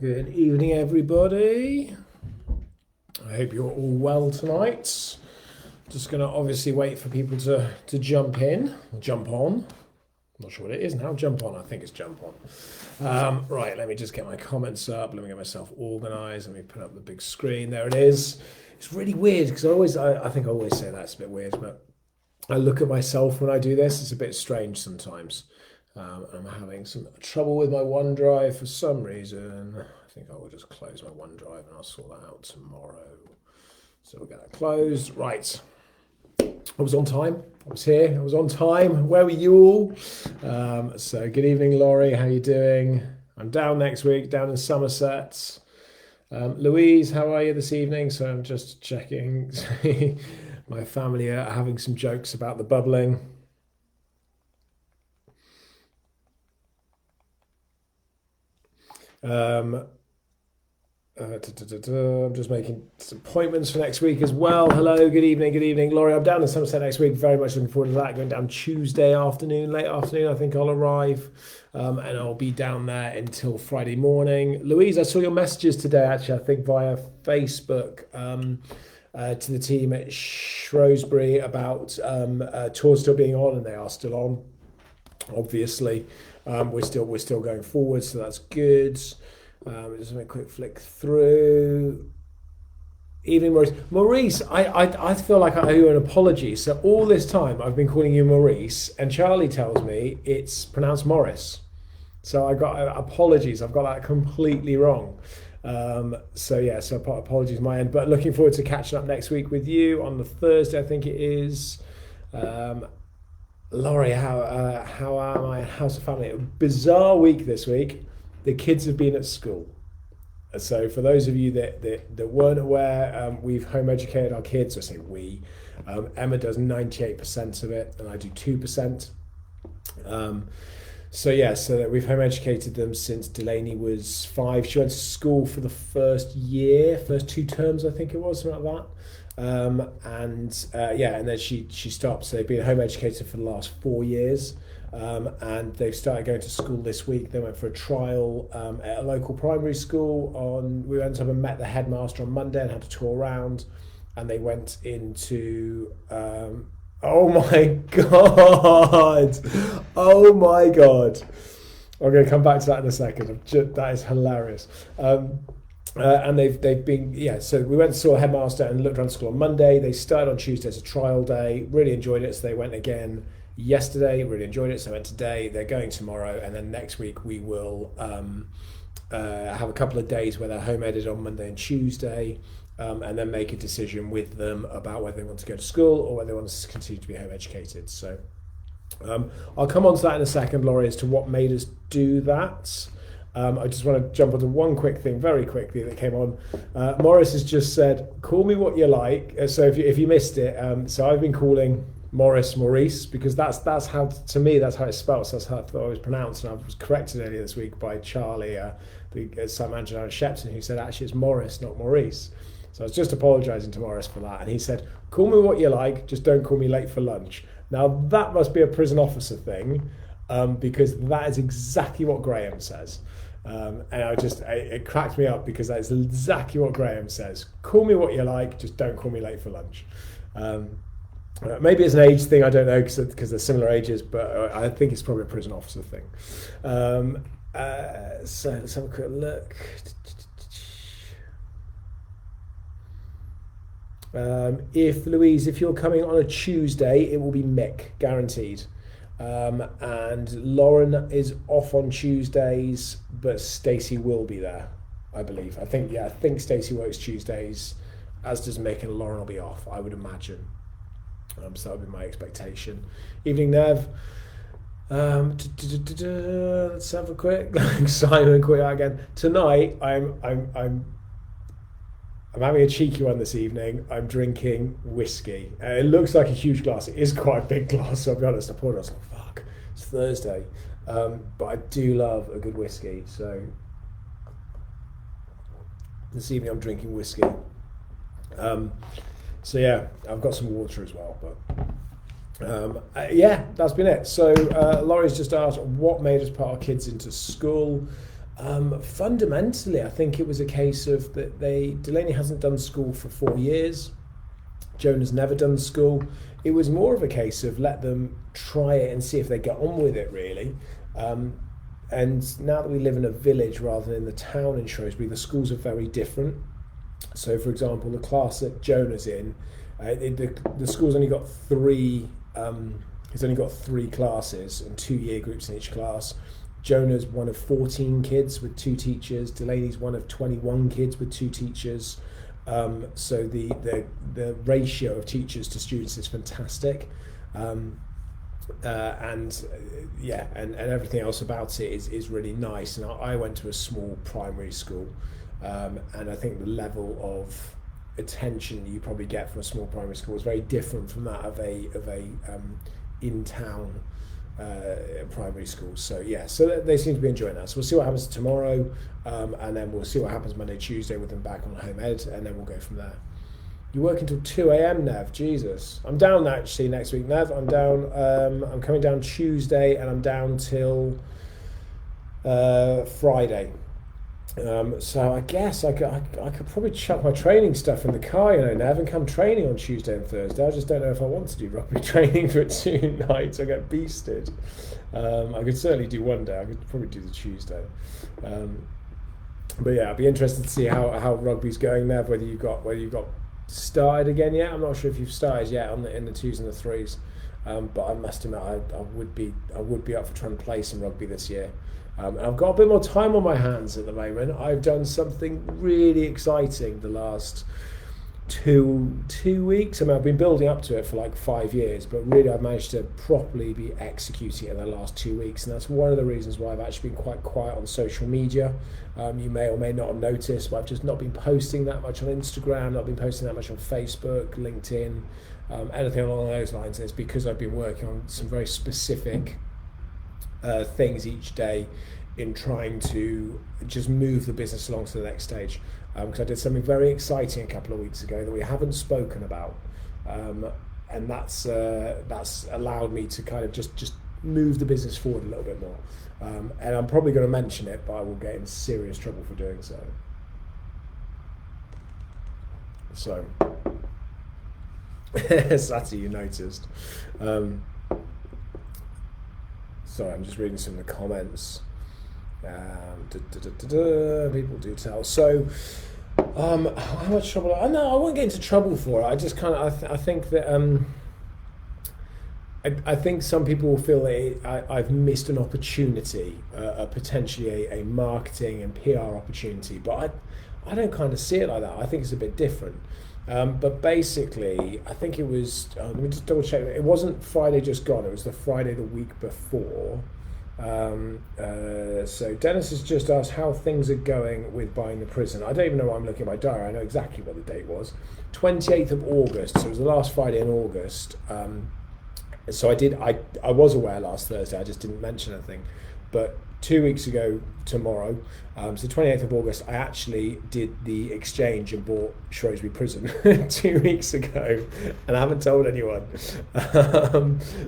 Good evening, everybody. I hope you're all well tonight. Just going to obviously wait for people to jump in, or jump on. I'm not sure what it is now. Jump on. I think it's jump on. Right, let me just get my comments up. Let me get myself organised. Let me put up the big screen. There it is. It's really weird because I think I always say that's a bit weird, but I look at myself when I do this. It's a bit strange sometimes. I'm having some trouble with my OneDrive for some reason. I think I will just close my OneDrive and I'll sort that out tomorrow. So we'll get that closed. Right. I was on time. I was here. I was on time. Where were you all? So good evening, Laurie. How are you doing? I'm down next week, down in Somerset. Louise, how are you this evening? So I'm just checking. My family are having some jokes about the bubbling. I'm just making some appointments for next week as well. Hello, good evening. Laurie, I'm down in Somerset next week. Very much looking forward to that. Going down Tuesday afternoon, late afternoon, I think I'll arrive. And I'll be down there until Friday morning. Louise, I saw your messages today, actually, I think via Facebook, to the team at Shrewsbury about tours still being on, and they are still on, obviously. We're still going forward, so that's good. Just a quick flick through. Evening, Maurice. Maurice, I feel like I owe you an apology. So all this time I've been calling you Maurice, and Charlie tells me it's pronounced Morris. So I got apologies. I've got that completely wrong. So apologies on my end. But looking forward to catching up next week with you on the Thursday, I think it is. Laurie, how am I? How's the family? Bizarre week this week. The kids have been at school. So for those of you that weren't aware, we've home educated our kids. I say we. Emma does 98% of it, and I do 2%. So that we've home educated them since Delaney was 5. She went to school for the first 2 terms, I think it was, something like that. And then she stopped. So they've been home educated for the last 4 years, and they've started going to school this week. They went for a trial at a local primary school. We went up and met the headmaster on Monday and had a tour around, and they went into oh my god, I'm going to come back to that in a second. That is hilarious. And they've been, so we went and saw a headmaster and looked around school on Monday. They started on Tuesday as a trial day, really enjoyed it, so they went again yesterday, really enjoyed it, so they went today. They're going tomorrow, and then next week we will have a couple of days where they're home edited on Monday and Tuesday, and then make a decision with them about whether they want to go to school or whether they want to continue to be home educated. So I'll come on to that in a second, Laurie, as to what made us do that. I just want to jump onto one quick thing very quickly that came on. Morris has just said, call me what you like. So if you missed it, so I've been calling Maurice, because that's how, to me, that's how it's spelled. So that's how I thought it was pronounced. And I was corrected earlier this week by Charlie, the site manager down at Shepton, who said, actually, it's Morris, not Maurice. So I was just apologising to Morris for that. And he said, call me what you like, just don't call me late for lunch. Now, that must be a prison officer thing, because that is exactly what Graham says. And it cracked me up because that's exactly what Graham says. Call me what you like, just don't call me late for lunch. Maybe it's an age thing, I don't know, because they're similar ages, but I think it's probably a prison officer thing. So let's have a quick look. If you're coming on a Tuesday, it will be Mick, guaranteed. And Lauren is off on Tuesdays, but Stacey will be there, I believe. I think Stacey works Tuesdays, as does Mick, and Lauren will be off, I would imagine. So that would be my expectation. Evening, Nev. Let's have a quick Simon quit out again. Tonight, I'm having a cheeky one this evening. I'm drinking whiskey. It looks like a huge glass. It is quite a big glass, so I'll be honest. I poured it, I was like, fuck, it's Thursday. But I do love a good whiskey. So this evening I'm drinking whiskey. I've got some water as well. But that's been it. So Laurie's just asked what made us put our kids into school. Fundamentally, I think it was a case of that Delaney hasn't done school for 4 years. Jonah's never done school. It was more of a case of let them try it and see if they get on with it, really. And now that we live in a village rather than in the town in Shrewsbury, the schools are very different. So, for example, the class that Jonah's in, the school's only got three. He's only got three classes and 2 year groups in each class. Jonah's one of 14 kids with 2 teachers. Delaney's one of 21 kids with 2 teachers. So the ratio of teachers to students is fantastic. And everything else about it is really nice. And I went to a small primary school, and I think the level of attention you probably get from a small primary school is very different from that of a in-town primary school. So they seem to be enjoying that. So we'll see what happens tomorrow, and then we'll see what happens Monday, Tuesday with them back on home ed, and then we'll go from there. You work until 2 a.m, Nev. Jesus. I'm down actually next week, Nev. I'm down. I'm coming down Tuesday, and I'm down till Friday. So I guess I could probably chuck my training stuff in the car, Nev, and come training on Tuesday and Thursday. I just don't know if I want to do rugby training for 2 nights. I get beasted. I could certainly do one day. I could probably do the Tuesday. But yeah, I'd be interested to see how rugby's going, Nev. Whether you've got started again yet. I'm not sure if you've started yet in the 2s and the 3s. But I must admit, I would be up for trying to play some rugby this year. And I've got a bit more time on my hands at the moment. I've done something really exciting the last two weeks. I mean, I've been building up to it for like 5 years, but really I've managed to properly be executing it in the last 2 weeks. And that's one of the reasons why I've actually been quite quiet on social media. You may or may not have noticed, but I've just not been posting that much on Instagram, not been posting that much on Facebook, LinkedIn, anything along those lines. And it's because I've been working on some very specific things each day in trying to just move the business along to the next stage. Because I did something very exciting a couple of weeks ago that we haven't spoken about, and that's allowed me to kind of just move the business forward a little bit more. And I'm probably going to mention it, but I will get in serious trouble for doing so. So, Sati, you noticed. Sorry, I'm just reading some of the comments. People do tell. So, how much trouble? No, I won't get into trouble for it. I just kind of, I think that I think some people will feel that I've missed an opportunity, potentially a marketing and PR opportunity, but I don't kind of see it like that. I think it's a bit different. But basically, I think it was, let me just double check. It wasn't Friday just gone, it was the Friday the week before. So Dennis has just asked how things are going with buying the prison. I don't even know why I'm looking at my diary. I know exactly what the date was. 28th of August, so it was the last Friday in August. So I was aware last Thursday, I just didn't mention anything. But 2 weeks ago tomorrow, so 28th of August, I actually did the exchange and bought Shrewsbury Prison 2 weeks ago, and I haven't told anyone.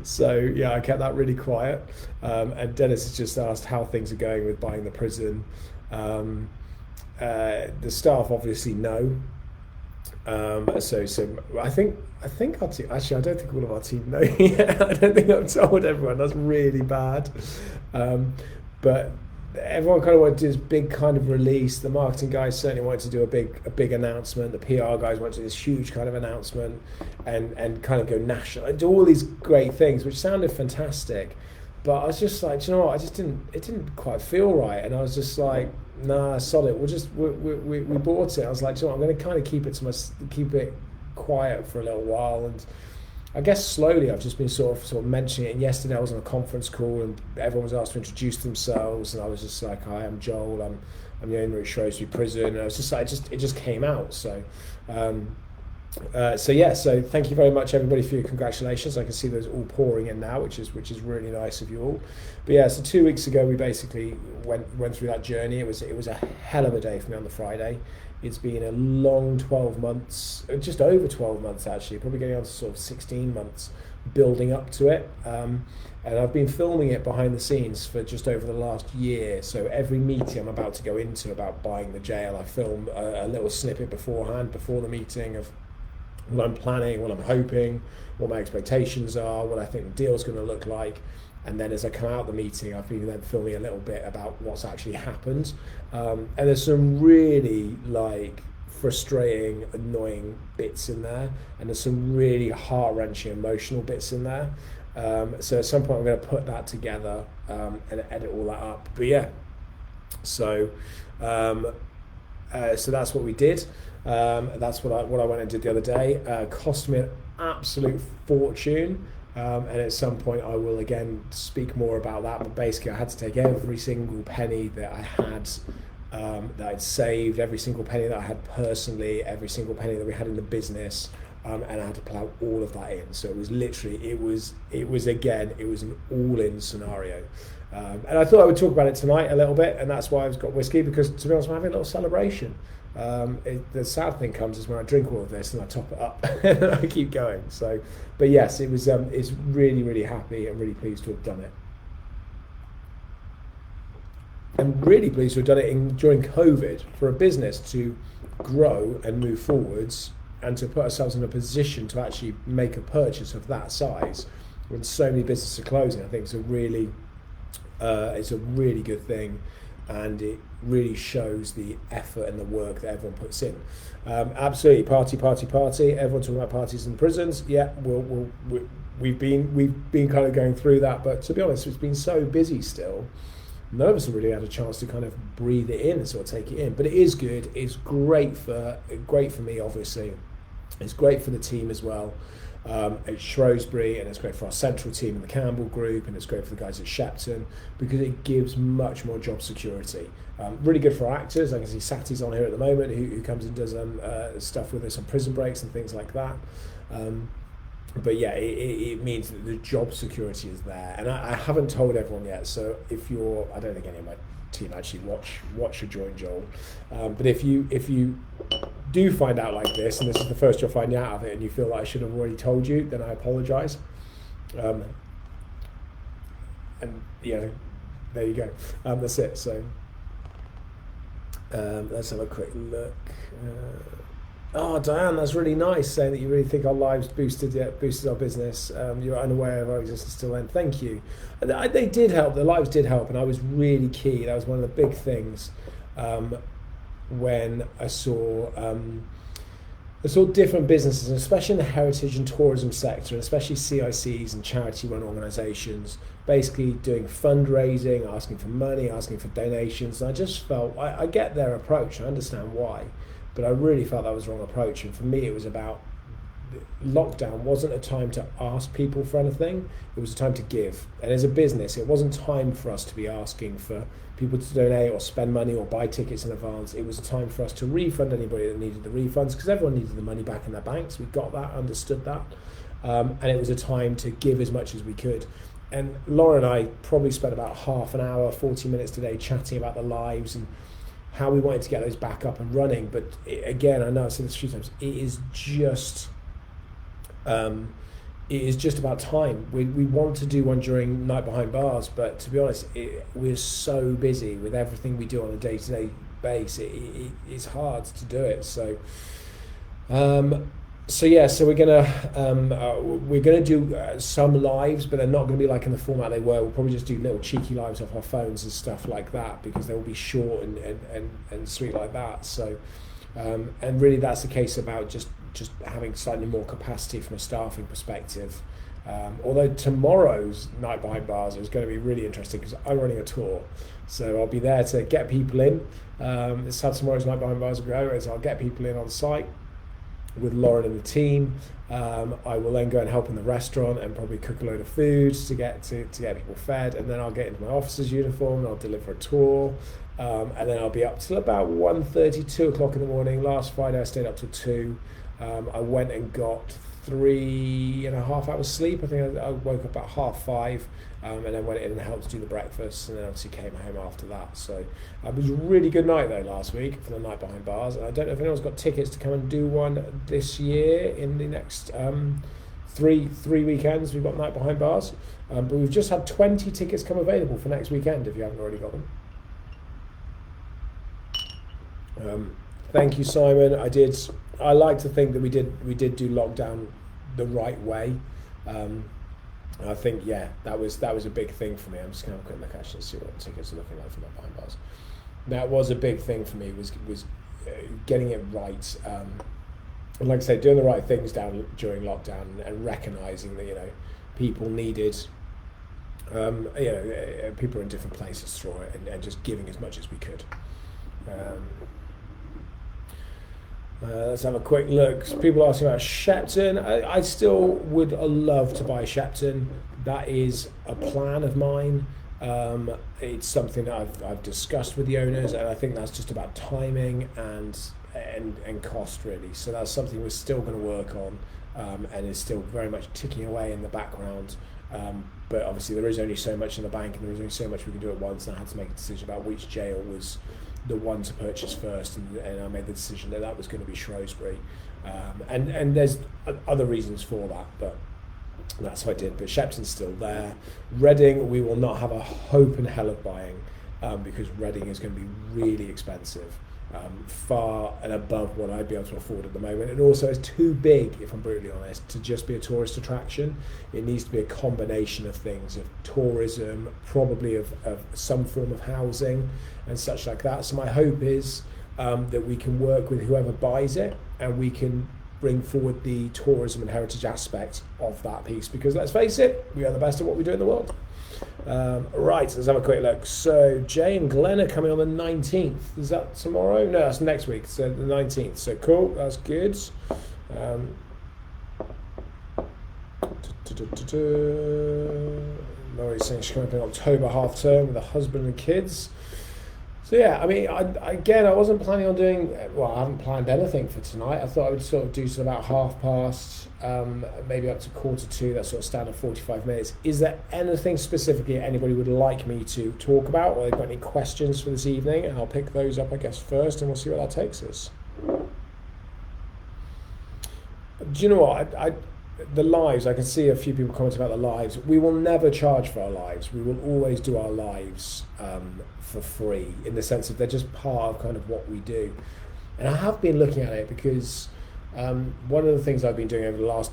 So yeah, I kept that really quiet. And Dennis has just asked how things are going with buying the prison. The staff obviously know. So I think our team, actually I don't think all of our team know yet. I don't think I've told everyone. That's really bad. But everyone kind of wanted to do this big kind of release. The marketing guys certainly wanted to do a big announcement. The PR guys wanted to do this huge kind of announcement and kind of go national and do all these great things, which sounded fantastic. But I was just like, do you know what? It didn't quite feel right, and I was just like, nah, solid. We bought it. I was like, do you know what? I'm going to kind of keep it quiet for a little while, and I guess slowly I've just been sort of mentioning it. And yesterday I was on a conference call and everyone was asked to introduce themselves, and I was just like, hi, I'm Joel. I'm the owner at Shrewsbury Prison. And I was just like, it just came out. So. So thank you very much everybody for your congratulations. I can see those all pouring in now, which is really nice of you all. But yeah, so 2 weeks ago we basically went through that journey. It was a hell of a day for me on the Friday. It's been a long 12 months, just over 12 months actually, probably getting on to sort of 16 months building up to it. And I've been filming it behind the scenes for just over the last year. So every meeting I'm about to go into about buying the jail, I film a little snippet beforehand, before the meeting, of what I'm planning, what I'm hoping, what my expectations are, what I think the deal's going to look like. And then as I come out the meeting, I've been then filming a little bit about what's actually happened. And there's some really like frustrating, annoying bits in there, and there's some really heart-wrenching, emotional bits in there. So at some point I'm going to put that together and edit all that up. But yeah, so so that's what we did. That's what I went and did the other day. Cost me an absolute fortune. And at some point I will again speak more about that. But basically I had to take every single penny that I had, that I'd saved, every single penny that I had personally, every single penny that we had in the business, and I had to plough all of that in. So it was literally, it was an all-in scenario. And I thought I would talk about it tonight a little bit, and that's why I've got whiskey, because to be honest, I'm having a little celebration. The sad thing comes is when I drink all of this and I top it up and I keep going. So, but yes, it was. It's really, really happy and really pleased to have done it. I'm really pleased to have done it during COVID, for a business to grow and move forwards, and to put ourselves in a position to actually make a purchase of that size when so many businesses are closing. I think it's a really good thing. And it really shows the effort and the work that everyone puts in. Absolutely, party. Everyone talking about parties in the prisons. Yeah, we've been kind of going through that, but to be honest, it's been so busy still. None of us have really had a chance to kind of breathe it in and sort of take it in. But it is good. It's great for me, obviously. It's great for the team as well. At Shrewsbury, and it's great for our central team in the Campbell group, and it's great for the guys at Shepton, because it gives much more job security. Really good for our actors. I can see Sati's on here at the moment, who comes and does stuff with us on prison breaks and things like that. But yeah, it means that the job security is there, and I haven't told everyone yet. So if you're, I don't think any of my team actually watch or join Joel, but if you do find out like this, and this is the first you're finding out of it, and you feel like I should have already told you, then I apologise. And there you go. That's it. So let's have a quick look. Oh, Diane, that's really nice, saying that you really think our lives boosted our business. You're unaware of our existence till then. Thank you. They did help. The lives did help, and I was really key. That was one of the big things when I saw different businesses, and especially in the heritage and tourism sector, and especially CICs and charity-run organisations, basically doing fundraising, asking for money, asking for donations. And I just felt, I get their approach. I understand why. But I really felt that was the wrong approach. And for me, it was about, lockdown wasn't a time to ask people for anything. It was a time to give. And as a business, it wasn't time for us to be asking for people to donate or spend money or buy tickets in advance. It was a time for us to refund anybody that needed the refunds, because everyone needed the money back in their banks. We got that, understood that. And it was a time to give as much as we could. And Laura and I probably spent about half an hour, 40 minutes today chatting about the lives and how we wanted to get those back up and running. But again, I know I've said this a few times, it is just about time. We want to do one during Night Behind Bars, but to be honest, we're so busy with everything we do on a day-to-day basis. It's hard to do it. So we're gonna do some lives, but they're not gonna be like in the format they were. We'll probably just do little cheeky lives off our phones and stuff like that, because they will be short and sweet like that. So and really that's the case about just having slightly more capacity from a staffing perspective. Although tomorrow's Night Behind Bars is going to be really interesting, because I'm running a tour, so I'll be there to get people in. This is how tomorrow's Night Behind Bars will go, is I'll get people in on site with Lauren and the team. I will then go and help in the restaurant and probably cook a load of food to get people fed, and then I'll get into my officer's uniform and I'll deliver a tour. and then I'll be up till about 1:30, 2 o'clock in the morning. Last Friday I stayed up till 2. I went and got 3.5 hours sleep. I think I woke up about 5:30, and then went in and helped do the breakfast, and then obviously came home after that. So it was a really good night though last week for the night behind bars. And I don't know if anyone's got tickets to come and do one this year in the next three weekends. We've got night behind bars, but we've just had 20 tickets come available for next weekend if you haven't already got them. Thank you, Simon. I like to think that we did do lockdown the right way. I think that was a big thing for me. I'm just going to have a quick look actually and see what the tickets are looking like for my behind bars. That was a big thing for me, was getting it right. And like I say, doing the right things during lockdown and recognising that people needed. People are in different places through it, and just giving as much as we could. Let's have a quick look. People asking about Shepton. I still would love to buy Shepton. That is a plan of mine. It's something that I've discussed with the owners, and I think that's just about timing and cost really. So that's something we're still going to work on, and is still very much ticking away in the background. But obviously there is only so much in the bank, and there is only so much we can do at once. And I had to make a decision about which jail was the one to purchase first, and I made the decision that was going to be Shrewsbury, and there's other reasons for that, but that's what I did. But Shepton's still there. Reading, we will not have a hope in hell of buying, because Reading is going to be really expensive, far and above what I'd be able to afford at the moment, and also it's too big, if I'm brutally honest, to just be a tourist attraction. It needs to be a combination of things, of tourism, probably of some form of housing and such like that. So my hope is that we can work with whoever buys it, and we can bring forward the tourism and heritage aspect of that piece, because let's face it, we are the best at what we do in the world. Right, let's have a quick look. So Jay and Glenn are coming on the 19th. Is that tomorrow? No, that's next week. So the 19th. So cool, that's good. Laurie's saying she's coming up in October half term with her husband and kids. So yeah, I mean, I wasn't planning on doing, I haven't planned anything for tonight. I thought I would sort of do till about 2:30, maybe up to 1:45, that sort of standard 45 minutes. Is there anything specifically anybody would like me to talk about, or they've got any questions for this evening? And I'll pick those up, I guess, first, and we'll see where that takes us. Do you know what? The lives, I can see a few people comment about the lives. We will never charge for our lives. We will always do our lives for free, in the sense that they're just part of kind of what we do. And I have been looking at it because one of the things I've been doing over the last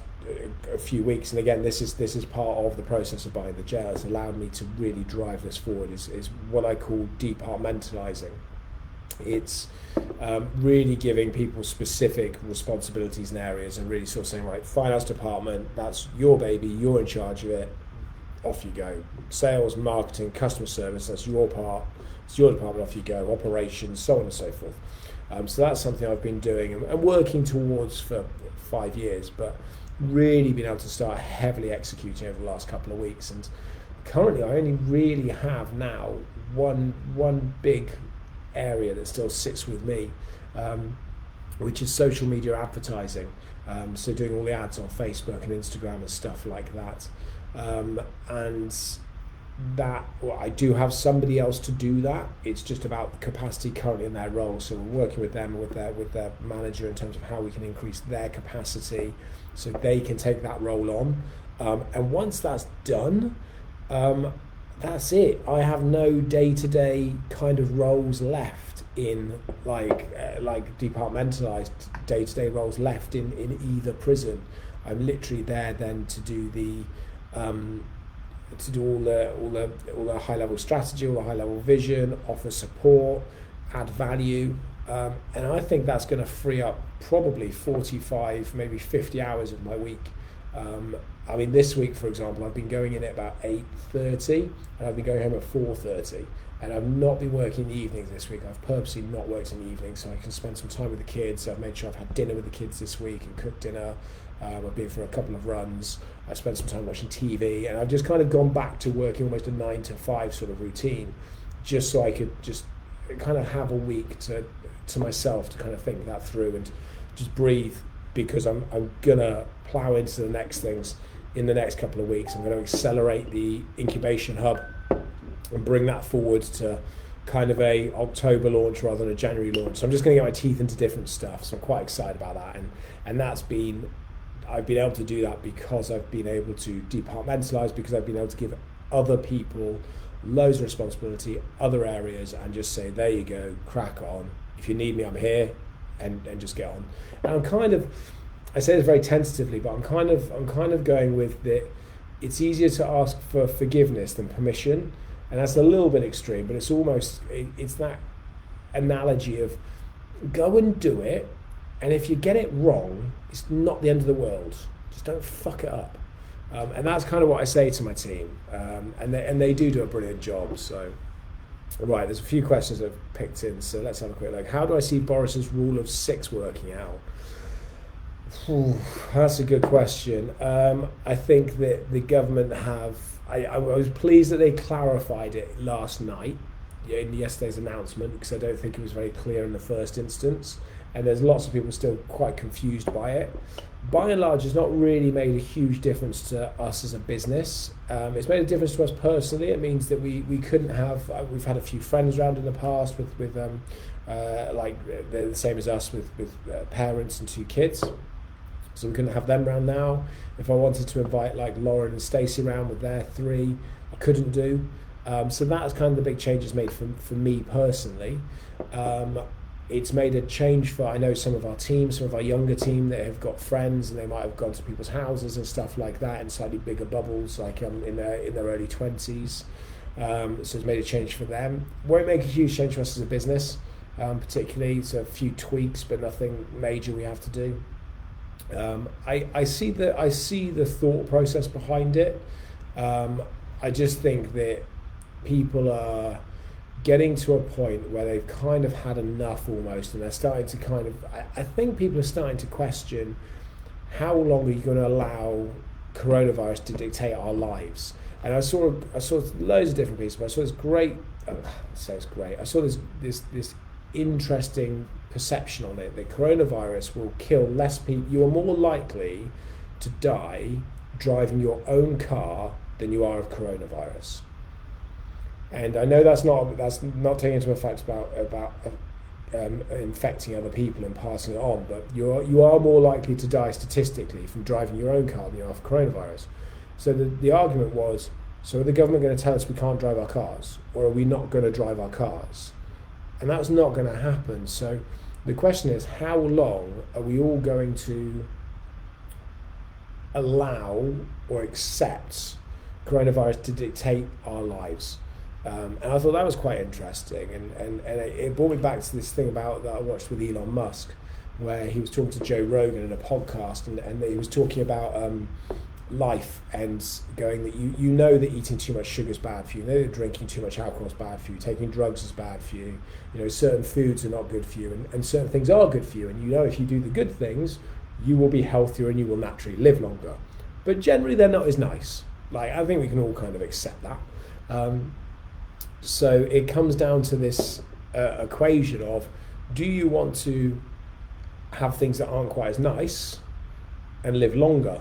few weeks, and again, this is part of the process of buying the jail, it's allowed me to really drive this forward, is what I call departmentalising. It's really giving people specific responsibilities and areas, and really sort of saying, right, finance department, that's your baby, you're in charge of it, off you go. Sales, marketing, customer service, that's your part, it's your department, off you go. Operations, so on and so forth. So that's something I've been doing and working towards for 5 years, but really been able to start heavily executing over the last couple of weeks. And currently I only really have now one big area that still sits with me, which is social media advertising. So doing all the ads on Facebook and Instagram and stuff like that. And that, I do have somebody else to do that. It's just about capacity currently in their role. So we're working with them, with their manager, in terms of how we can increase their capacity so they can take that role on. And once that's done, that's it. I have no day-to-day kind of roles left in like departmentalised day-to-day roles left in either prison. I'm literally there then to do all the high-level strategy, all the high-level vision, offer support, add value, and I think that's going to free up probably 45, maybe 50 hours of my week. I mean, this week, for example, I've been going in at about 8:30, and I've been going home at 4:30, and I've not been working in the evenings this week. I've purposely not worked in the evenings so I can spend some time with the kids. I've made sure I've had dinner with the kids this week and cooked dinner. I've been for a couple of runs. I spent some time watching TV, and I've just kind of gone back to working almost a 9 to 5 sort of routine, just so I could just kind of have a week to myself to kind of think that through and just breathe, because I'm gonna plow into the next things in the next couple of weeks. I'm going to accelerate the incubation hub and bring that forward to kind of a October launch rather than a January launch. So I'm just going to get my teeth into different stuff. So I'm quite excited about that. And I've been able to do that because I've been able to departmentalize, because I've been able to give other people loads of responsibility, other areas, and just say, there you go, crack on. If you need me, I'm here, and just get on. And I say this very tentatively, but I'm kind of going with that. It's easier to ask for forgiveness than permission, and that's a little bit extreme, but it's that analogy of go and do it, and if you get it wrong, it's not the end of the world. Just don't fuck it up, and that's kind of what I say to my team, and they do a brilliant job. So, right, there's a few questions I've picked in, so let's have a quick look. How do I see Boris's rule of 6 working out? That's a good question. I think that the government I was pleased that they clarified it last night in yesterday's announcement, because I don't think it was very clear in the first instance, and there's lots of people still quite confused by it. By and large, it's not really made a huge difference to us as a business. It's made a difference to us personally. It means that we couldn't have, we've had a few friends around in the past with like they're the same as us with parents and 2 kids. So we couldn't have them around now. If I wanted to invite like Lauren and Stacey around with their 3, I couldn't do. So that's kind of the big change it's made for me personally. It's made a change for, I know, some of our team, some of our younger team that have got friends, and they might have gone to people's houses and stuff like that in slightly bigger bubbles, like in their early 20s. So it's made a change for them. Won't make a huge change for us as a business, particularly. It's a few tweaks, but nothing major we have to do. I see the thought process behind it. I just think that people are getting to a point where they've kind of had enough almost, and they're starting to kind of, I think people are starting to question, how long are you going to allow coronavirus to dictate our lives? And I saw loads of different pieces, but I saw this great, I saw this interesting perception on it, that coronavirus will kill less people. You are more likely to die driving your own car than you are of coronavirus. And I know that's not taking into effect about infecting other people and passing it on, but you are more likely to die statistically from driving your own car than you are of coronavirus. So the argument was, so are the government going to tell us we can't drive our cars, or are we not going to drive our cars? And that's not going to happen. So the question is, how long are we all going to allow or accept coronavirus to dictate our lives? And I thought that was quite interesting, and it brought me back to this thing that I watched with Elon Musk, where he was talking to Joe Rogan in a podcast, and he was talking about life, and going that you know that eating too much sugar is bad for you, you know that drinking too much alcohol is bad for you, taking drugs is bad for you, you know certain foods are not good for you, and certain things are good for you, and you know if you do the good things, you will be healthier and you will naturally live longer. But generally they're not as nice. Like, I think we can all kind of accept that. So it comes down to this equation of, do you want to have things that aren't quite as nice and live longer?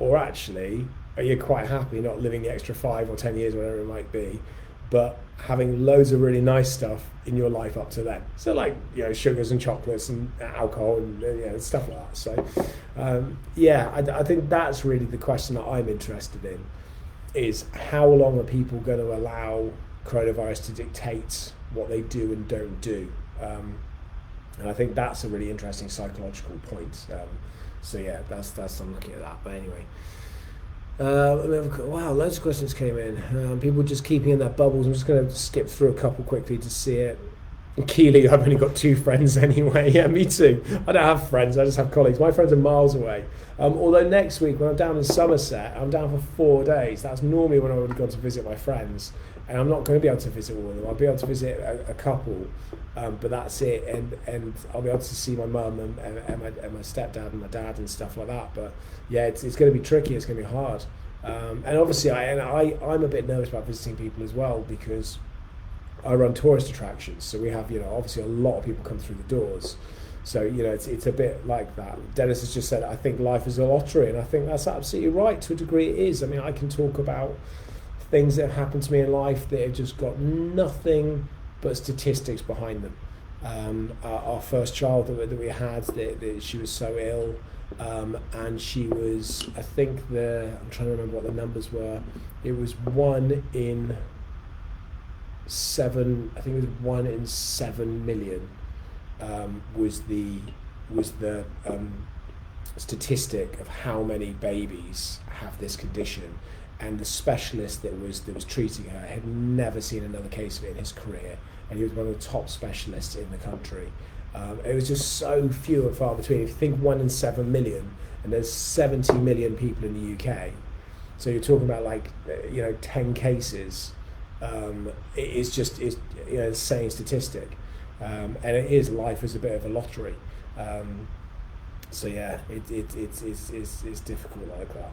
Or actually, are you quite happy not living the extra 5 or 10 years, whatever it might be, but having loads of really nice stuff in your life up to then? So like, sugars and chocolates and alcohol and stuff like that. So I think that's really the question that I'm interested in, is how long are people going to allow coronavirus to dictate what they do and don't do? And I think that's a really interesting psychological point. So yeah, that's I'm looking at that. But anyway, wow, loads of questions came in. People just keeping in their bubbles. I'm just going to skip through a couple quickly to see it. Keely, I've only got 2 friends anyway. Yeah, me too. I don't have friends, I just have colleagues. My friends are miles away. Although next week when I'm down in Somerset, I'm down for 4 days. That's normally when I would have gone to visit my friends. And I'm not going to be able to visit all of them. I'll be able to visit a couple, but that's it. And I'll be able to see my mum and my stepdad and my dad and stuff like that. But yeah, it's going to be tricky. It's going to be hard. And obviously, I'm a bit nervous about visiting people as well, because I run tourist attractions, so we have, obviously a lot of people come through the doors. So, it's a bit like that. Dennis has just said, I think life is a lottery, and I think that's absolutely right. To a degree it is. I mean, I can talk about things that have happened to me in life that have just got nothing but statistics behind them. Our first child that we had, she was so ill, and she was, I think I'm trying to remember what the numbers were. It was 1 in 7, I think it was 1 in 7 million. Was the statistic of how many babies have this condition, and the specialist that was treating her had never seen another case of it in his career, and he was one of the top specialists in the country. It was just so few and far between. If you think 1 in 7 million, and there's 70 million people in the UK, so you're talking about 10 cases. It's an insane statistic. And it is, life is a bit of a lottery. So yeah, it's difficult like that.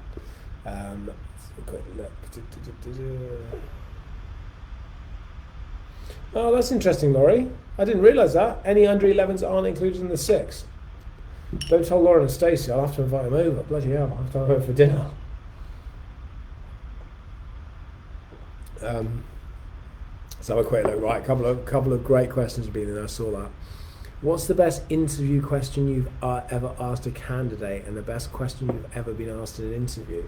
Oh, that's interesting, Laurie. I didn't realise that. Any under 11s aren't included in the 6. Don't tell Lauren and Stacey, I'll have to invite them over. Bloody hell, I'll have to have them over for dinner. Let's have a quick look. Right, couple of great questions have been in. I saw that. What's the best interview question you've ever asked a candidate, and the best question you've ever been asked in an interview?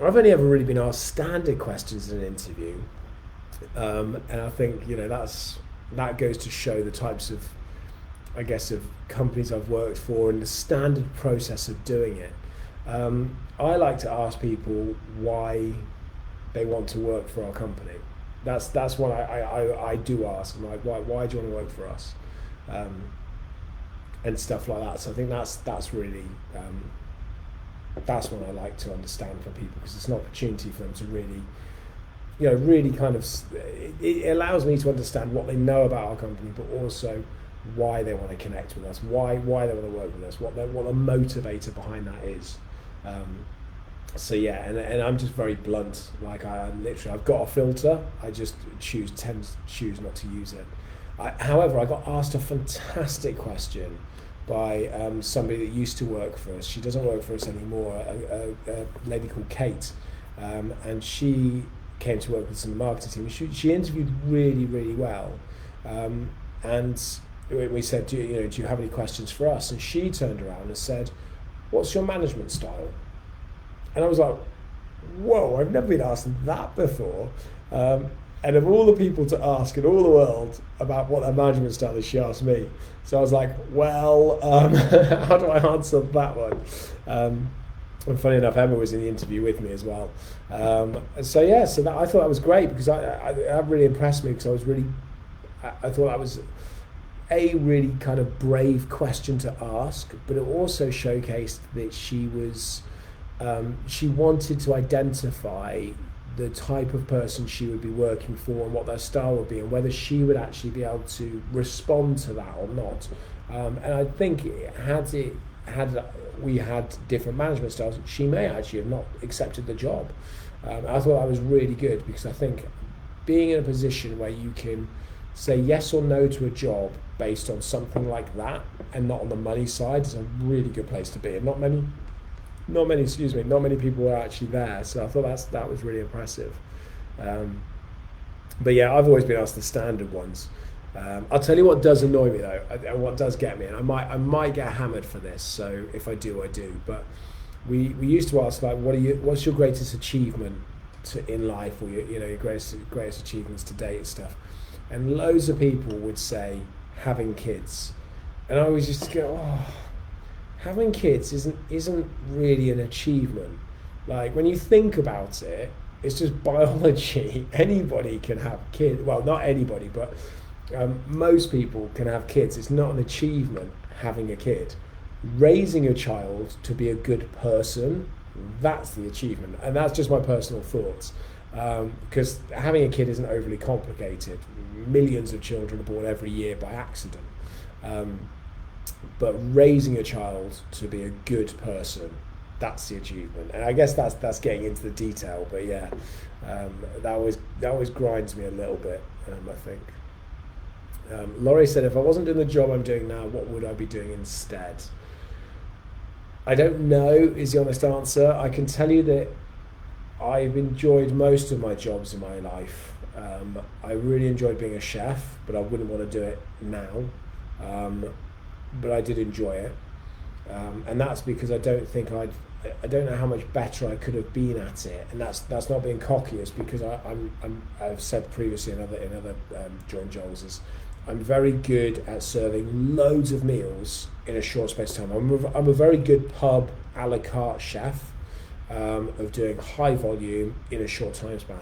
I've only ever really been asked standard questions in an interview, and I think that goes to show the types of, I guess, of companies I've worked for and the standard process of doing it. I like to ask people why they want to work for our company. That's what I do ask. I'm like, why do you want to work for us, and stuff like that. So I think that's really that's what I like to understand from people, because it's an opportunity for them to really, really kind of, it allows me to understand what they know about our company, but also why they want to connect with us, why they want to work with us, what the motivator behind that is. So yeah, and I'm just very blunt. Like I've got a filter. I just tend to choose not to use it. However, I got asked a fantastic question by somebody that used to work for us. She doesn't work for us anymore. A lady called Kate, and she came to work with us in the marketing team. She interviewed really, really well, and we said, do you have any questions for us? And she turned around and said, "What's your management style?" And I was like, whoa, I've never been asked that before. And of all the people to ask in all the world about what their management style is, she asked me. So I was like, well, how do I answer that one? And funny enough, Emma was in the interview with me as well. So I thought that was great, because that really impressed me, because I thought that was a really kind of brave question to ask, but it also showcased that she wanted to identify the type of person she would be working for and what their style would be, and whether she would actually be able to respond to that or not. And I think had we had different management styles, she may actually have not accepted the job. I thought that was really good, because I think being in a position where you can say yes or no to a job based on something like that, and not on the money side, is a really good place to be. And not many people were actually there, so I thought that was really impressive. But yeah, I've always been asked the standard ones. I'll tell you what does annoy me though, and what does get me, and I might get hammered for this, so if I do, I do. But we used to ask, like, what's your greatest achievement in life, or your greatest achievements to date and stuff, and loads of people would say having kids, and I always used to go, oh, having kids isn't really an achievement. Like, when you think about it, it's just biology. Anybody can have kids. Well, not anybody, but most people can have kids. It's not an achievement having a kid. Raising a child to be a good person, that's the achievement. And that's just my personal thoughts. Because having a kid isn't overly complicated. Millions of children are born every year by accident. But raising a child to be a good person, that's the achievement. And I guess that's getting into the detail, but yeah, that always grinds me a little bit. I think. Laurie said, if I wasn't doing the job I'm doing now, what would I be doing instead? I don't know is the honest answer. I can tell you that I've enjoyed most of my jobs in my life. I really enjoyed being a chef, but I wouldn't want to do it now. But I did enjoy it. And that's because I don't know how much better I could have been at it. And that's not being cocky, it's because I've said previously in other joint Joel's, I'm very good at serving loads of meals in a short space of time. I'm a very good pub a la carte chef of doing high volume in a short time span.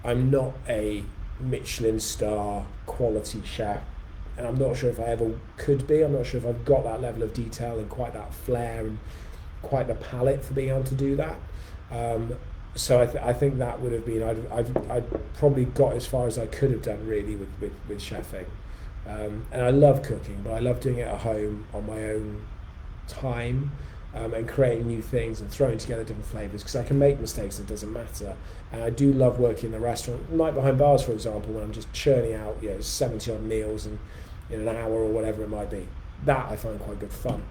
I'm not a Michelin star quality chef, and I'm not sure if I ever could be. I'm not sure if I've got that level of detail and quite that flair and quite the palate for being able to do that. So I think that would have been, I'd probably got as far as I could have done really with chefing. And I love cooking, but I love doing it at home on my own time, and creating new things and throwing together different flavours, because I can make mistakes, it doesn't matter. And I do love working in the restaurant, night behind bars for example, when I'm just churning out 70 odd meals in an hour or whatever it might be. That I find quite good fun.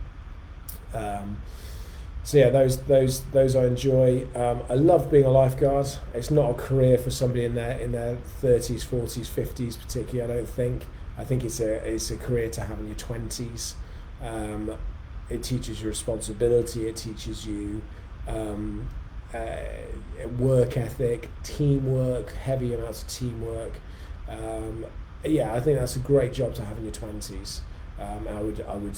So yeah, those I enjoy. I love being a lifeguard. It's not a career for somebody in their 30s, 40s, 50s particularly, I don't think. I think it's a career to have in your 20s. It teaches you responsibility, it teaches you work ethic, teamwork, heavy amounts of teamwork. I think that's a great job to have in your 20s. I would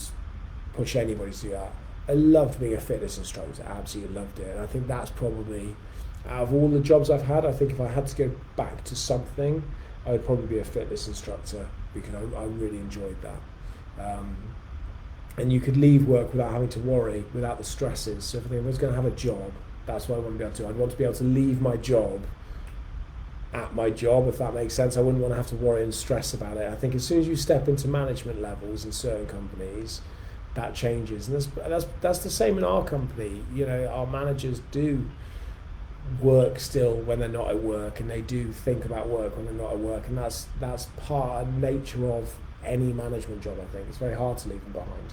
push anybody to do that. I loved being a fitness instructor, I absolutely loved it. And I think that's probably, out of all the jobs I've had, I think if I had to go back to something, I would probably be a fitness instructor, because I really enjoyed that. And you could leave work without having to worry, without the stresses. So if I was going to have a job, that's what I want to be able to do. I'd want to be able to leave my job at my job, if that makes sense. I wouldn't want to have to worry and stress about it. I think as soon as you step into management levels in certain companies, that changes. And that's the same in our company. Our managers do work still when they're not at work, and they do think about work when they're not at work, and that's part and nature of any management job. I think it's very hard to leave them behind.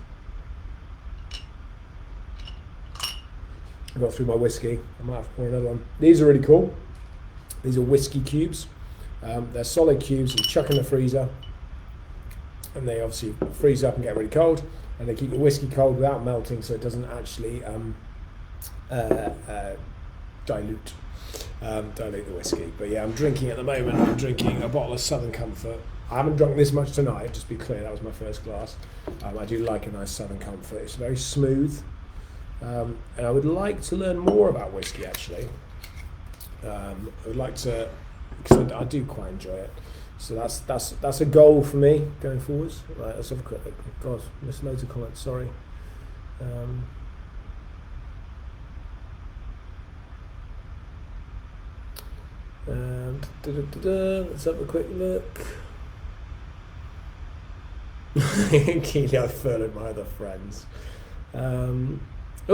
I got through my whiskey. I might have to pour another one. These are really cool. These are whiskey cubes. They're solid cubes that you chuck in the freezer, and they obviously freeze up and get really cold, and they keep the whiskey cold without melting, so it doesn't actually dilute the whiskey. But yeah, I'm drinking at the moment. I'm drinking a bottle of Southern Comfort. I haven't drunk this much tonight, just to be clear, that was my first glass. I do like a nice Southern Comfort. It's very smooth. And I would like to learn more about whiskey, actually. I would like to, because I do quite enjoy it. So that's a goal for me going forwards. Right, let's have a quick look. God, missed loads of comments, sorry. Let's have a quick look. Keenly, I've furloughed my other friends.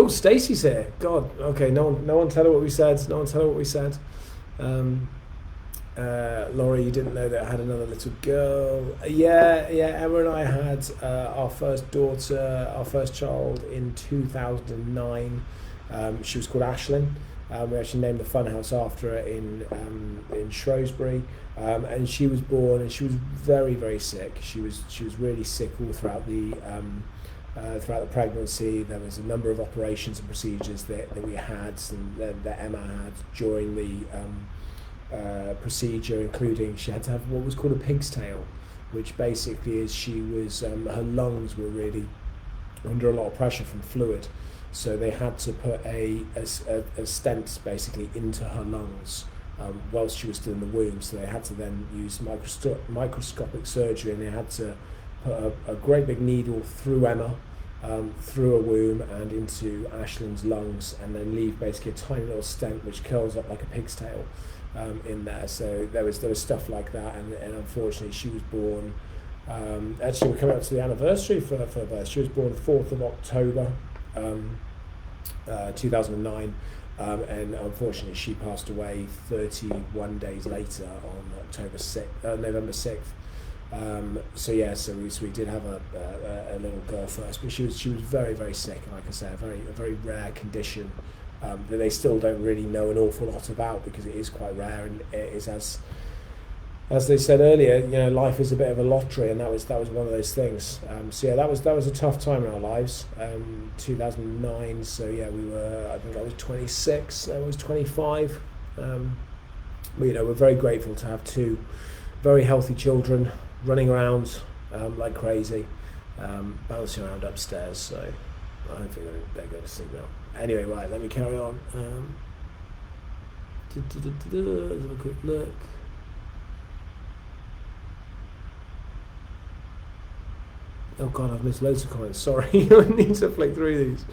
Stacey's here. God, okay. No one tell her what we said. Laurie, you didn't know that I had another little girl. Yeah. Emma and I had our first daughter, our first child in 2009. She was called Ashlyn. We actually named the funhouse after her in Shrewsbury, and she was born, and she was very, very sick. She was really sick all throughout the pregnancy. There was a number of operations and procedures that we had, and that Emma had during the procedure, including she had to have what was called a pig's tail, which basically is her lungs were really under a lot of pressure from fluid. So they had to put a stent basically into her lungs whilst she was still in the womb. So they had to then use microscopic surgery, and they had to put a great big needle through Emma, through a womb and into Ashlyn's lungs, and then leave basically a tiny little stent which curls up like a pig's tail in there. So there was stuff like that, and unfortunately she was born. Actually, we're coming up to the anniversary for her birth. She was born 4th of October. 2009, and unfortunately she passed away 31 days later on November 6th. So we did have a little girl first, but she was very, very sick, and like I say, a very rare condition that they still don't really know an awful lot about, because it is quite rare, and it is, as they said earlier, life is a bit of a lottery, and that was one of those things. That was a tough time in our lives. 2009. So I think I was 26, I was 25. We're very grateful to have two very healthy children running around like crazy, bouncing around upstairs. So I don't think they're going to sleep now. Anyway, right, let me carry on. Let's have a quick look. Oh God, I've missed loads of comments. Sorry, I need to flick through these.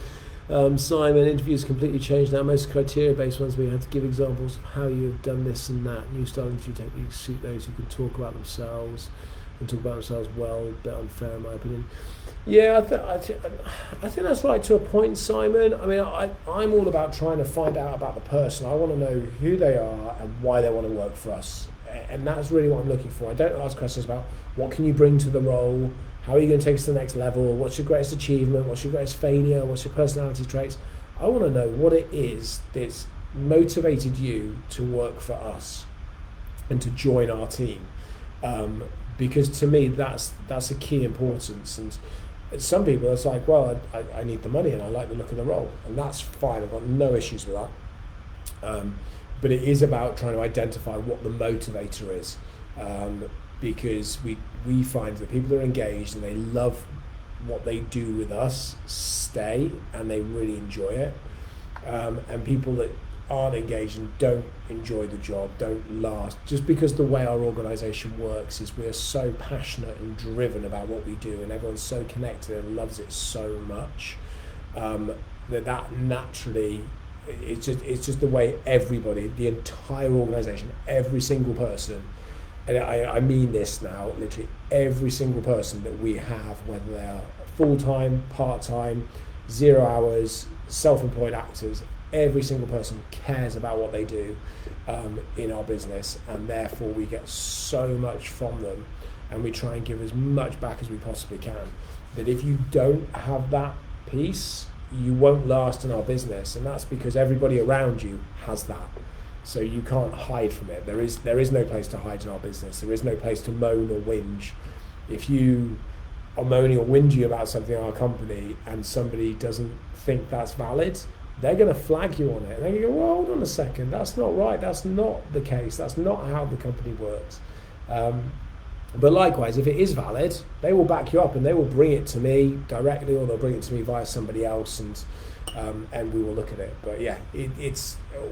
Simon, interviews completely changed now. Most criteria-based ones, we have to give examples of how you've done this and that. New style interview techniques suit those who can talk about themselves and talk about themselves well. A bit unfair, in my opinion. Yeah, I think that's right to a point, Simon. I mean, I'm all about trying to find out about the person. I want to know who they are and why they want to work for us, and that's really what I'm looking for. I don't ask questions about what can you bring to the role. How are you going to take us to the next level? What's your greatest achievement? What's your greatest failure? What's your personality traits? I want to know what it is that's motivated you to work for us and to join our team. Because to me, that's a key importance. And some people, it's like, well, I need the money and I like the look of the role. And that's fine. I've got no issues with that. But it is about trying to identify what the motivator is. Because we find that people that are engaged and they love what they do with us stay, and they really enjoy it, and people that aren't engaged and don't enjoy the job don't last, just because the way our organisation works is we're so passionate and driven about what we do, and everyone's so connected and loves it so much, that naturally it's just the way everybody, the entire organisation, every single person, and I mean this now, literally every single person that we have, whether they are full-time, part-time, 0 hours, self-employed actors, every single person cares about what they do in our business, and therefore we get so much from them, and we try and give as much back as we possibly can. That if you don't have that piece, you won't last in our business, and that's because everybody around you has that. So you can't hide from it. There is no place to hide in our business. There is no place to moan or whinge. If you are moaning or whinging about something in our company and somebody doesn't think that's valid, they're going to flag you on it. And they're going to go, well, hold on a second, that's not right. That's not the case. That's not how the company works. But likewise, if it is valid, they will back you up and they will bring it to me directly, or they'll bring it to me via somebody else, and we will look at it. But yeah,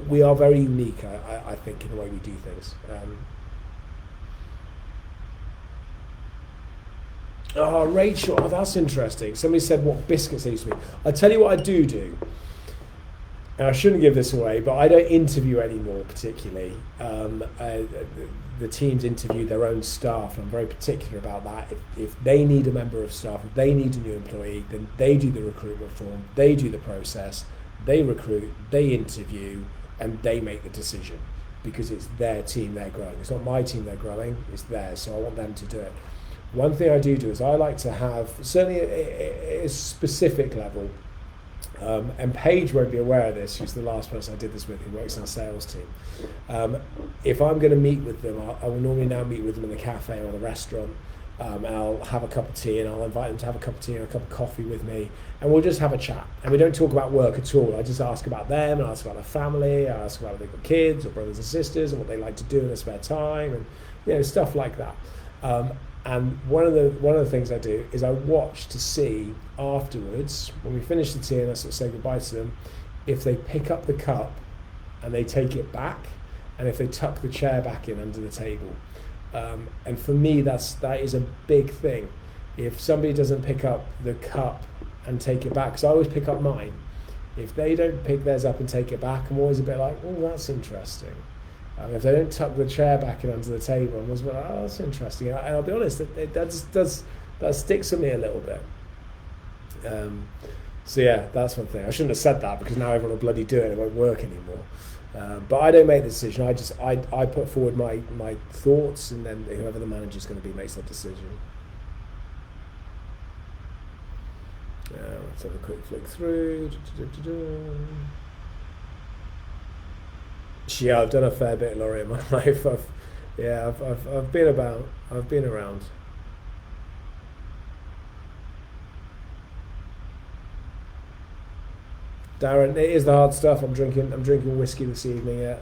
we are very unique, I think, in the way we do things. Rachel, that's interesting. Somebody said what biscuits they used to be. I'll tell you what I do. And I shouldn't give this away, but I don't interview anymore particularly. The teams interview their own staff, and I'm very particular about that. If they need a member of staff, if they need a new employee, then they do the recruitment form, they do the process, they recruit, they interview, and they make the decision, because it's their team they're growing. It's not my team they're growing, it's theirs, so I want them to do it. One thing I do is I like to have, certainly a specific level, and Paige won't be aware of this, she's the last person I did this with who works in our sales team. If I'm going to meet with them, I will normally now meet with them in a cafe or in a restaurant, and I'll have a cup of tea, and I'll invite them to have a cup of tea and a cup of coffee with me, and we'll just have a chat. And we don't talk about work at all. I just ask about them, and I ask about their family, I ask about if they've got kids or brothers and sisters, and what they like to do in their spare time, and stuff like that. And one of the things I do is I watch to see afterwards, when we finish the tea and I sort of say goodbye to them, if they pick up the cup and they take it back, and if they tuck the chair back in under the table. And for me, that is a big thing. If somebody doesn't pick up the cup and take it back, because I always pick up mine, if they don't pick theirs up and take it back, I'm always a bit like, oh, that's interesting. If they don't tuck the chair back in under the table, I'm always like, oh, that's interesting. And I'll be honest, that sticks with me a little bit. So yeah, that's one thing. I shouldn't have said that because now everyone will bloody do it. It won't work anymore. But I don't make the decision. I put forward my thoughts, and then whoever the manager's going to be makes that decision. Let's have a quick flick through. Yeah, I've done a fair bit, Laurie, in my life. I've been about. I've been around. Darren, it is the hard stuff. I'm drinking whiskey this evening. Yeah.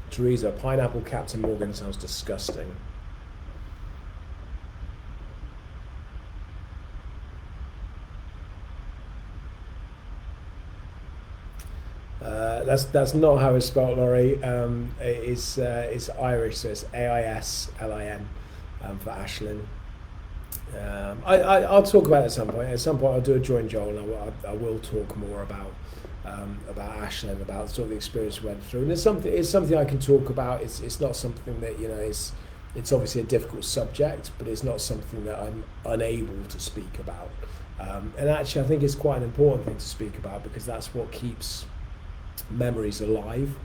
Teresa, pineapple Captain Morgan sounds disgusting. That's not how it's spelled, Laurie. It's Irish, so it's Aislin for Ashlyn. I'll talk about it at some point. At some point, I'll do a joint Joel, and I will talk more about Ashlyn, about sort of the experience we went through. And it's something I can talk about. It's not something that it's obviously a difficult subject, but it's not something that I'm unable to speak about. And actually, I think it's quite an important thing to speak about because that's what keeps memories alive,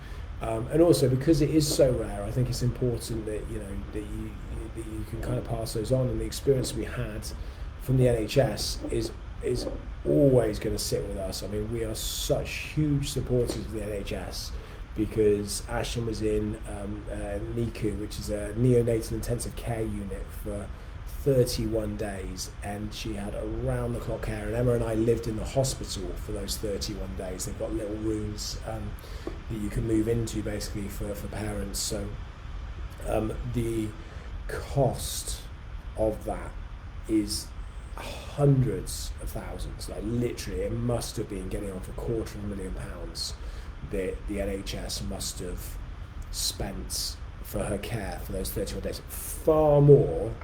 and also because it is so rare. I think it's important that that you can kind of pass those on, and the experience we had from the NHS is always going to sit with us. I mean, we are such huge supporters of the NHS because Ashlyn was in NICU, which is a neonatal intensive care unit, for 31 days, and she had around-the-clock care, and Emma and I lived in the hospital for those 31 days. They've got little rooms that you can move into basically for parents. So the cost of that is hundreds of thousands, like literally it must have been getting on for £250,000 that the NHS must have spent for her care for those 31 days, far more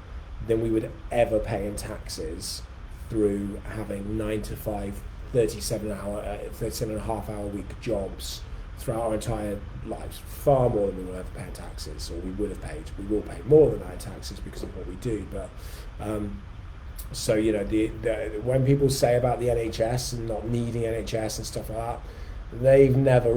than we would ever pay in taxes through having 9 to 5, 37 and a half hour week jobs throughout our entire lives, far more than we will ever pay in taxes, or we would have paid. We will pay more than that in taxes because of what we do. But so when people say about the NHS and not needing NHS and stuff like that, they've never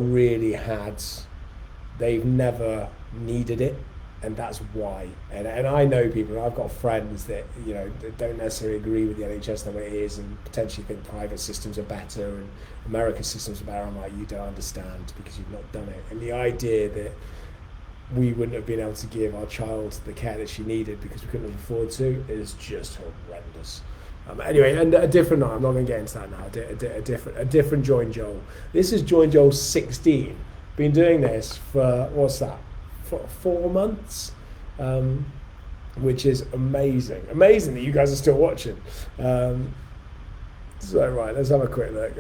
needed it. And that's why. And I know people, I've got friends that that don't necessarily agree with the NHS the way it is, and potentially think private systems are better and American systems are better. I'm like, you don't understand because you've not done it. And the idea that we wouldn't have been able to give our child the care that she needed because we couldn't afford to is just horrendous. Anyway, and a different night. I'm not going to get into that now. A different Join Joel. This is Join Joel 16. Been doing this for what's that? 4 months, which is amazing that you guys are still watching. So right, let's have a quick look.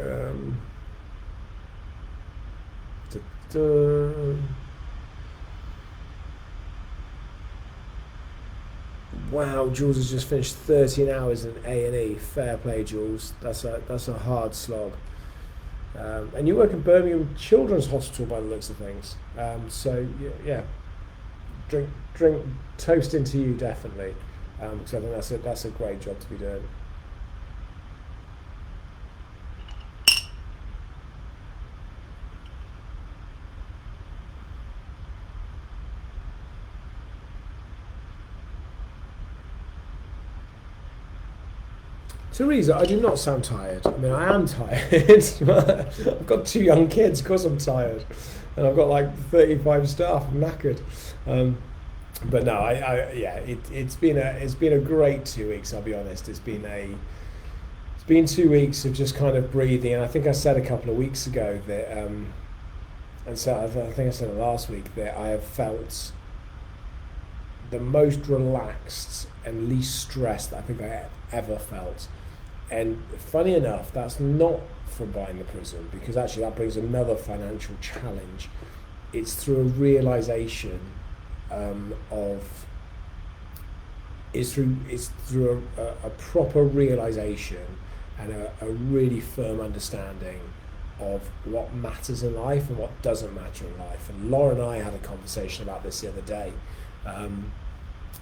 Wow, Jules has just finished 13 hours in A&E. Fair play, Jules. That's a hard slog. And you work in Birmingham Children's Hospital by the looks of things. So yeah, drink toast into you definitely. Because I think that's a great job to be doing. Teresa, I do not sound tired. I mean, I am tired. I've got 2 young kids, of course I'm tired. And I've got like 35 staff, I'm knackered. But no, it's been a great 2 weeks, I'll be honest. It's been 2 weeks of just kind of breathing. And I think I said a couple of weeks ago that, and so I think I said it last week, that I have felt the most relaxed and least stressed that I think I ever felt. And funny enough, that's not from buying the prison, because actually that brings another financial challenge. It's through a realization it's through a proper realization and a really firm understanding of what matters in life and what doesn't matter in life. And Laura and I had a conversation about this the other day.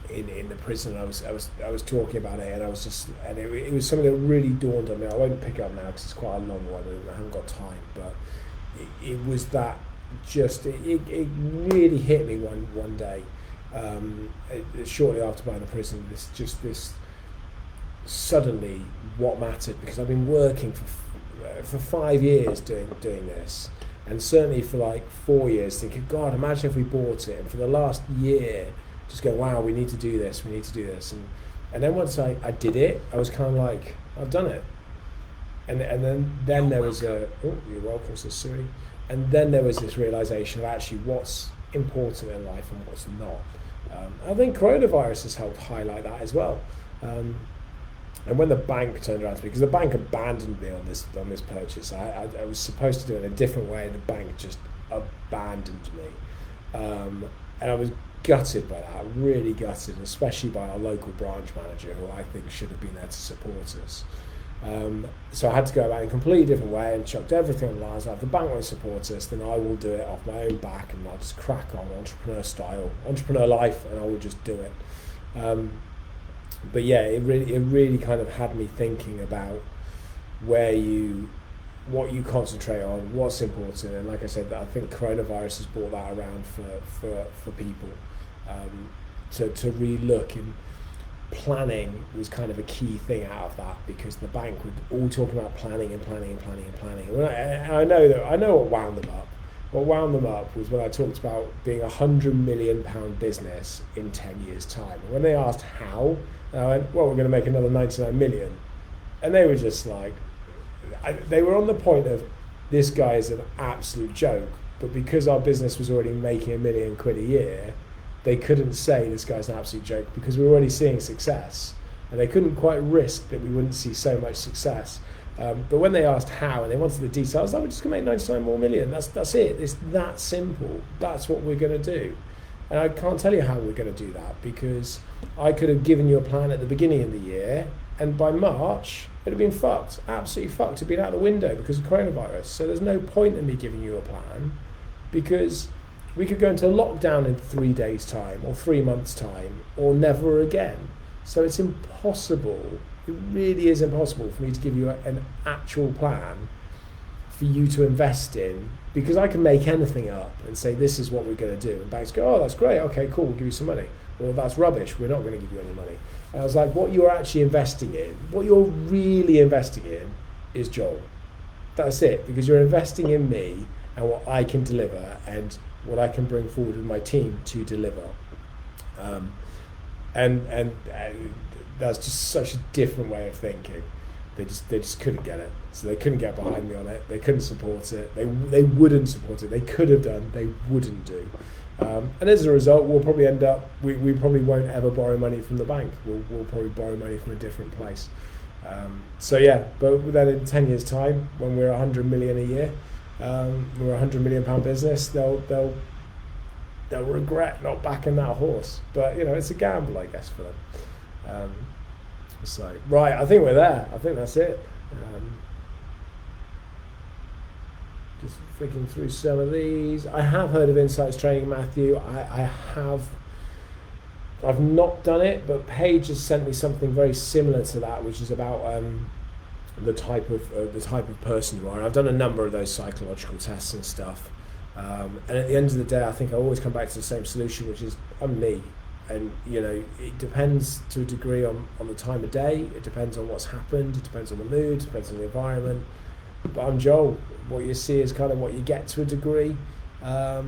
in the prison. I was talking about it, and it was something that really dawned on me. I won't pick it up now because it's quite a long one and I haven't got time, but it was that it really hit me one day, shortly after being in the prison. This suddenly what mattered, because I've been working for 5 years doing this, and certainly for like 4 years thinking, God, imagine if we bought it. And for the last year, just go, wow, we need to do this. And then once I did it, I was kind of like, I've done it. And then there was you're welcome, Sir Siri. And then there was this realization of actually what's important in life and what's not. I think coronavirus has helped highlight that as well. And when the bank turned around to me, because the bank abandoned me on this purchase, I was supposed to do it in a different way, and the bank just abandoned me. And I was gutted by that, really gutted, especially by our local branch manager, who I think should have been there to support us. So I had to go about it in a completely different way and chucked everything on the line. I was like, if the bank won't support us, then I will do it off my own back, and I'll just crack on, entrepreneur life, and I will just do it. But yeah, it really kind of had me thinking about what you concentrate on, what's important. And like I said, I think coronavirus has brought that around for people, to re-look. And planning was kind of a key thing out of that, because the bank were all talking about planning. And I know what wound them up. What wound them up was when I talked about being £100 million business in 10 years' time. And when they asked how, I went, well, we're going to make another 99 million. And they were just like, they were on the point of, this guy is an absolute joke. But because our business was already making £1 million a year, they couldn't say this guy's an absolute joke, because we were already seeing success. And they couldn't quite risk that we wouldn't see so much success. But when they asked how, and they wanted the details, I was like, we're just going to make 99 more million. That's it. It's that simple. That's what we're going to do. And I can't tell you how we're going to do that, because I could have given you a plan at the beginning of the year, and by March, it'd have been fucked. Absolutely fucked. It'd been out the window because of coronavirus. So there's no point in me giving you a plan, because we could go into lockdown in 3 days' time, or 3 months' time, or never again. So it's impossible. It really is impossible for me to give you an actual plan for you to invest in, because I can make anything up and say, this is what we're going to do. And banks go, oh, that's great. Okay, cool. We'll give you some money. Or that's rubbish. We're not going to give you any money. And I was like, what you're actually investing in, what you're really investing in is Joel. That's it. Because you're investing in me and what I can deliver and what I can bring forward with my team to deliver. And that's just such a different way of thinking. They just couldn't get it. So they couldn't get behind me on it. They couldn't support it. They wouldn't support it. They could have done. They wouldn't do. And as a result, we'll probably end up. We probably won't ever borrow money from the bank. We'll probably borrow money from a different place. So yeah, but then in 10 years' time, when we're 100 million a year, we're a £100 million business. They'll regret not backing that horse. But you know, it's a gamble, I guess, for them. So right, I think we're there. I think that's it. Just flicking through some of these. I have heard of Insights Training, Matthew. I've not done it, but Paige has sent me something very similar to that, which is about the type of person you are. And I've done a number of those psychological tests and stuff. And at the end of the day, I think I always come back to the same solution, which is I'm me. And you know, it depends to a degree on the time of day. It depends on what's happened. It depends on the mood. It depends on the environment. But I'm Joel. What you see is kind of what you get to a degree. I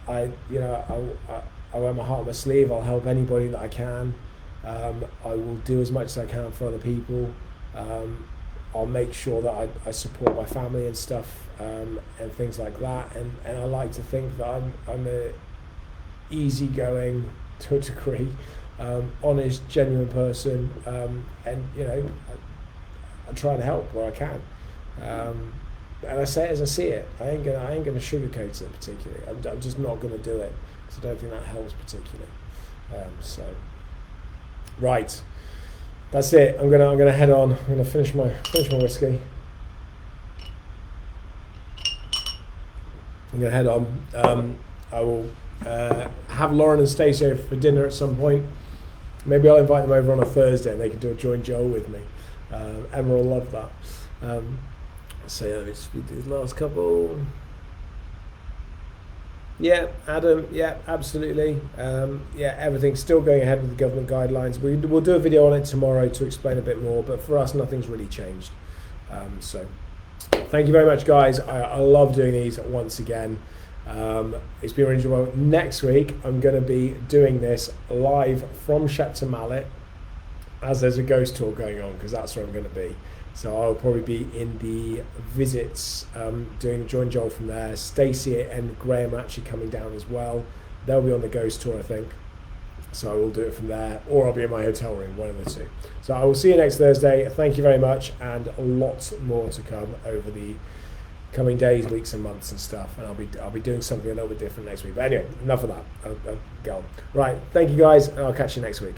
wear my heart on my sleeve. I'll help anybody that I can. I will do as much as I can for other people. I'll make sure that I support my family and stuff, and things like that. And I like to think that I'm a easygoing, to a degree, honest, genuine person, and you know, I try to help where I can, and I say it as I see it. I ain't gonna sugarcoat it particularly. I'm just not gonna do it, because I don't think that helps particularly. So right, that's it. I'm gonna head on. I'm gonna finish my whiskey. I'm gonna head on. I will have Lauren and Stacey over for dinner at some point. Maybe I'll invite them over on a Thursday and they can do a join Joel with me. Emma will love that. So yeah, let's do the last couple. Yeah, Adam, yeah, absolutely. Yeah, everything's still going ahead with the government guidelines. We'll do a video on it tomorrow to explain a bit more, but for us, nothing's really changed. So thank you very much, guys. I love doing these once again. It's been really enjoyable. Next week, I'm going to be doing this live from Shepton Mallet as there's a ghost tour going on, because that's where I'm going to be. So I'll probably be in the visits, doing the Join Joel from there. Stacey and Graham are actually coming down as well. They'll be on the ghost tour, I think. So I will do it from there, or I'll be in my hotel room, one of the two. So I will see you next Thursday. Thank you very much, and lots more to come over the coming days, weeks, and months and stuff. And I'll be doing something a little bit different next week. But anyway, enough of that. I'll go on. Right, thank you guys, and I'll catch you next week.